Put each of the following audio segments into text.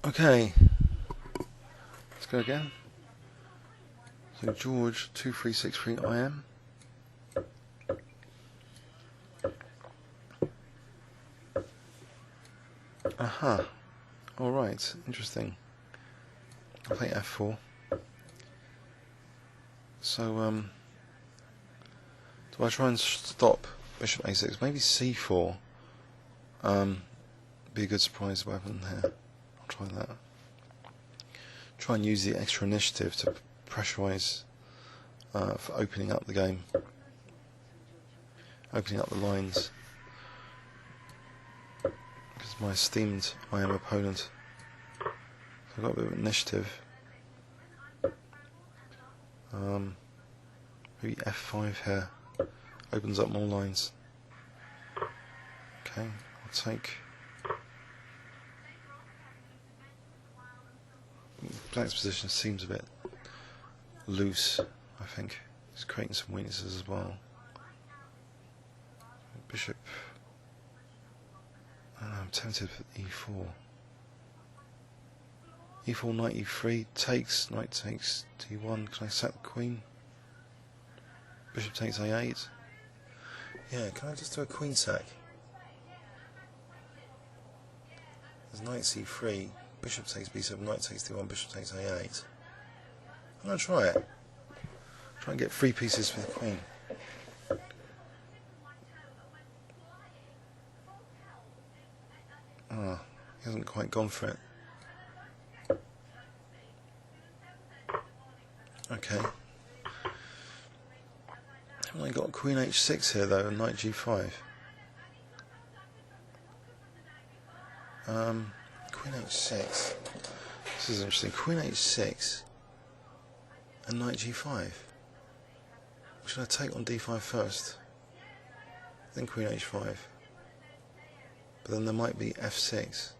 Okay, let's go again. So Joorge 2363 IM. Aha. Alright, interesting. I'll play F4. So do I try and stop Bishop A6? Maybe C4. Be a good surprise weapon here. I'll try that. Try and use the extra initiative to pressurise for opening up the game, opening up the lines. Because my esteemed IM opponent, I've got a bit of initiative. Maybe F5 here opens up more lines. Okay, I'll take. Black's position seems a bit loose, I think. He's creating some weaknesses as well. Bishop. I'm tempted for E4. E4, knight E3 takes, knight takes D1. Can I sack the queen? Bishop takes A8. Yeah, can I just do a queen sack? There's knight C3. Bishop takes B7, knight takes D1, bishop takes A8. I'm going to try it. Try and get 3 pieces for the queen. Ah, he hasn't quite gone for it. Okay. Haven't I got queen H6 here though, and knight G5? Queen H6. This is interesting. Queen H6 and knight G5. Should I take on D5 first? Then Queen H5. But then there might be F6.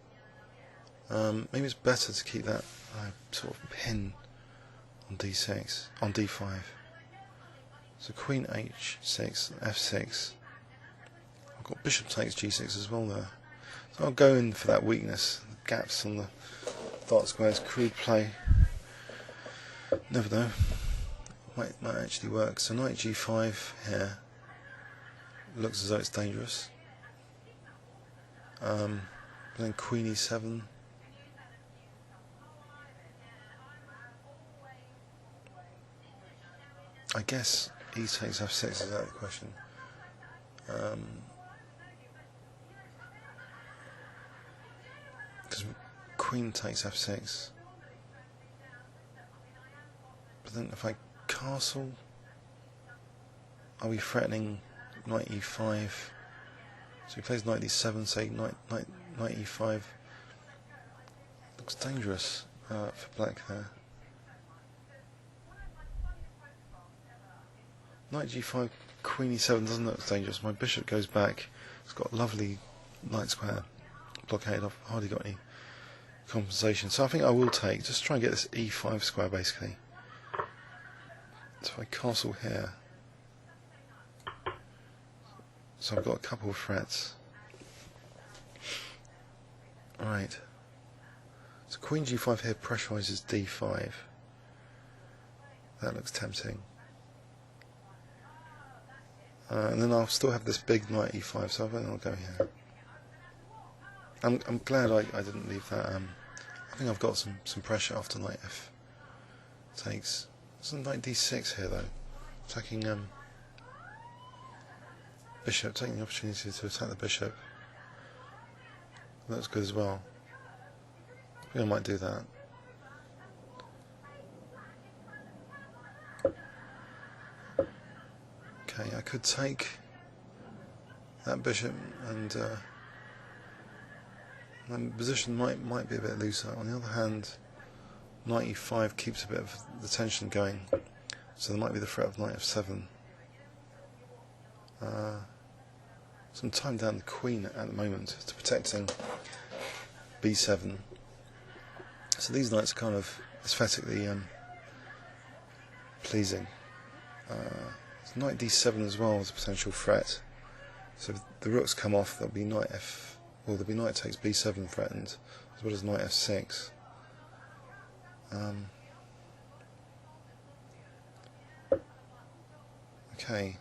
Maybe it's better to keep that sort of pin on D6, on D5. So Queen H6, F6. I've got Bishop takes G6 as well there. So I'll go in for that weakness, the gaps on the dark squares, crude play. Never know. Might actually work. So knight G5 here looks as though it's dangerous. Then Queen E7. I guess E takes F6 is out of the question. Because Queen takes F6. But then if I castle, are we threatening knight E5? So he plays knight D7, say knight E5. Looks dangerous for black there. Knight G5, Queen E7 doesn't look dangerous. My bishop goes back. It's got a lovely knight square blockade. I've hardly got any compensation. So I think I will take, just try and get this E5 square basically. So if I castle here. So I've got a couple of threats. Alright. So Queen G5 here pressurises D5. That looks tempting. And then I'll still have this big knight E5, so I think I'll go here. I'm glad I didn't leave that. I think I've got some pressure after knight F takes. There's a knight D6 here though, attacking bishop, taking the opportunity to attack the bishop. That's good as well. I think I might do that. Okay, I could take that bishop, and my position might be a bit looser. On the other hand, knight E5 keeps a bit of the tension going, so there might be the threat of knight F7. So I'm tying down the queen at the moment to protecting B7. So these knights are kind of aesthetically pleasing. Knight D7 as well is a potential threat. So if the rooks come off, there'll be knight F. Well, there'll be knight takes B7 threatened, as well as knight F6. Okay.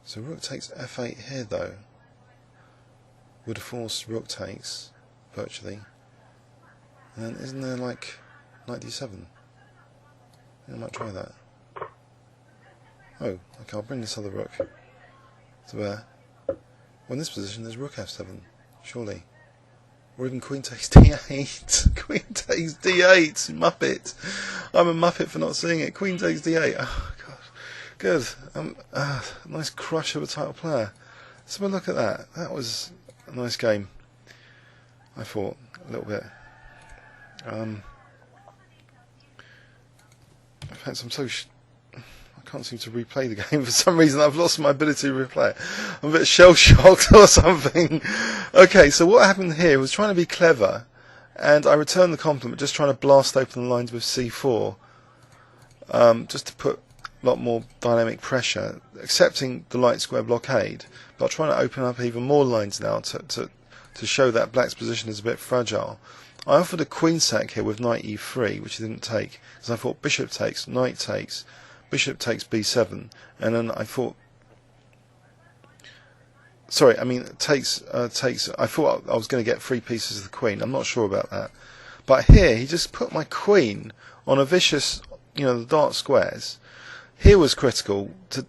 So rook takes f8 here though. Would force rook takes, virtually. And then isn't there like knight d7? I might try that. Oh, okay, I'll bring this other rook to bear. Well, in this position there's rook f7, surely. Or even queen takes d8. Queen takes d8, Muppet. I'm a Muppet for not seeing it. Queen takes d8. Oh, God. Good. Nice crush of a title player. Let's have a look at that. That was a nice game, I thought, a little bit. In fact, I can't seem to replay the game for some reason. I've lost my ability to replay it. I'm a bit shell-shocked or something. Okay, so what happened here was trying to be clever, and I returned the compliment, just trying to blast open the lines with c4, just to put a lot more dynamic pressure, accepting the light square blockade, but trying to open up even more lines now to show that black's position is a bit fragile. I offered a queen sack here with knight e3, which he didn't take, because I thought bishop takes, knight takes, bishop takes b7, and then I thought, sorry, I mean takes. I thought I was going to get 3 pieces of the queen. I'm not sure about that, but here he just put my queen on a vicious, the dark squares. Here was critical to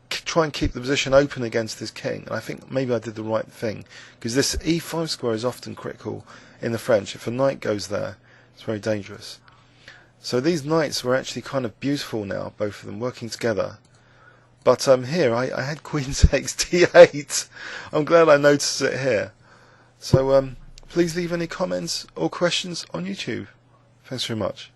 try and keep the position open against his king, and I think maybe I did the right thing, because this e5 square is often critical in the French. If a knight goes there, it's very dangerous. So these knights were actually kind of beautiful now, both of them working together. But here I had queen takes d8. I'm glad I noticed it here. So please leave any comments or questions on YouTube. Thanks very much.